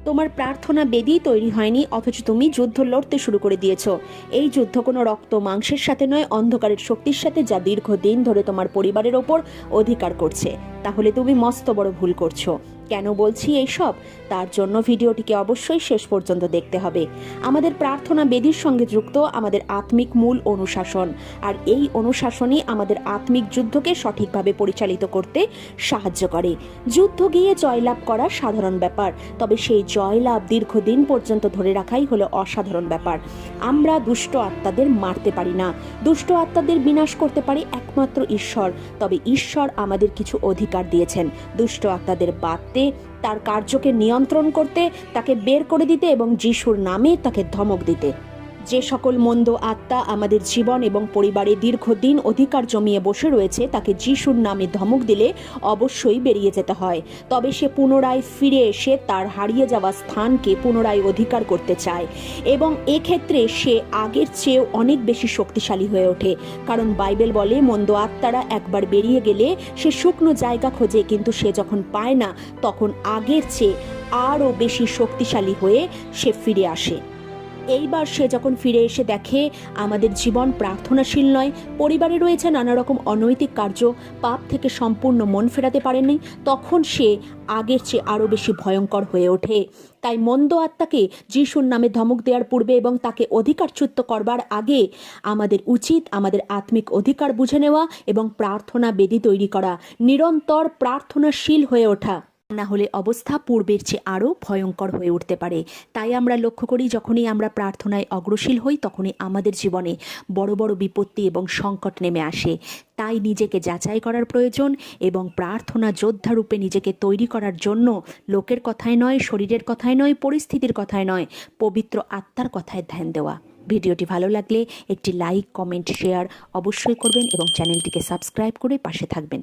তোমার প্রার্থনা বেদি তৈরি হয়নি, অথচ তুমি যুদ্ধ লড়তে শুরু করে দিয়েছো। এই যুদ্ধ কোনো রক্ত মাংসের সাথে নয়, অন্ধকারের শক্তির সাথে, যা দীর্ঘদিন ধরে তোমার পরিবারের ওপর অধিকার করছে। তাহলে তুমি মস্ত বড় ভুল করছো। কেন বলছি এইসব? তার জন্য ভিডিওটিকে অবশ্যই শেষ পর্যন্ত দেখতে হবে। আমাদের প্রার্থনা বেদির সঙ্গে যুক্ত আমাদের আত্মিক মূল অনুশাসন, আর এই অনুশাসনই আমাদের আত্মিক যুদ্ধকে সঠিকভাবে পরিচালিত করতে সাহায্য করে। যুদ্ধ গিয়ে জয়লাভ করা সাধারণ ব্যাপার, তবে সেই জয়লাভ দীর্ঘদিন পর্যন্ত ধরে রাখাই হলো অসাধারণ ব্যাপার। আমরা দুষ্ট আত্মাদের মারতে পারি না, দুষ্ট আত্মাদের বিনাশ করতে পারে একমাত্র ঈশ্বর। তবে ঈশ্বর আমাদের কিছু অধিকার দিয়েছেন দুষ্ট আত্মাদের বাঁধতে, তার কার্যকে নিয়ন্ত্রণ করতে, তাকে বের করে দিতে এবং যিশুর নামে তাকে ধমক দিতে। যে সকল মন্দ আত্মা আমাদের জীবন এবং পরিবারে দীর্ঘদিন অধিকার জমিয়ে বসে রয়েছে, তাকে যিশুর নামে ধমক দিলে অবশ্যই বেরিয়ে যেতে হয়। তবে সে পুনরায় ফিরে এসে তার হারিয়ে যাওয়া স্থানকে পুনরায় অধিকার করতে চায়, এবং এক্ষেত্রে সে আগের চেয়েও অনেক বেশি শক্তিশালী হয়ে ওঠে। কারণ বাইবেল বলে, মন্দ আত্মারা একবার বেরিয়ে গেলে সে শুকনো জায়গা খোঁজে, কিন্তু সে যখন পায় না, তখন আগের চেয়ে আরও বেশি শক্তিশালী হয়ে সে ফিরে আসে। এইবার সে যখন ফিরে এসে দেখে আমাদের জীবন প্রার্থনাশীল নয়, পরিবারে রয়েছে নানা রকম অনৈতিক কার্য, পাপ থেকে সম্পূর্ণ মন ফেরাতে পারেনি, তখন সে আগের চেয়ে আরও বেশি ভয়ঙ্কর হয়ে ওঠে। তাই মন্দ আত্মাকে যিশুর নামে ধমক দেওয়ার পূর্বে এবং তাকে অধিকারচ্যুত করবার আগে আমাদের উচিত আমাদের আত্মিক অধিকার বুঝে নেওয়া এবং প্রার্থনা বেদি তৈরি করা, নিরন্তর প্রার্থনাশীল হয়ে ওঠা। না হলে অবস্থা পূর্বের চেয়ে আরও ভয়ঙ্কর হয়ে উঠতে পারে। তাই আমরা লক্ষ্য করি, যখনই আমরা প্রার্থনায় অগ্রসীল হই, তখনই আমাদের জীবনে বড় বড় বিপত্তি এবং সংকট নেমে আসে। তাই নিজেকে যাচাই করার প্রয়োজন এবং প্রার্থনা যোদ্ধা রূপে নিজেকে তৈরি করার জন্য লোকের কথায় নয়, শরীরের কথায় নয়, পরিস্থিতির কথায় নয়, পবিত্র আত্মার কথায় ধ্যান দেওয়া। ভিডিওটি ভালো লাগলে একটি লাইক, কমেন্ট, শেয়ার অবশ্যই করবেন এবং চ্যানেলটিকে সাবস্ক্রাইব করে পাশে থাকবেন।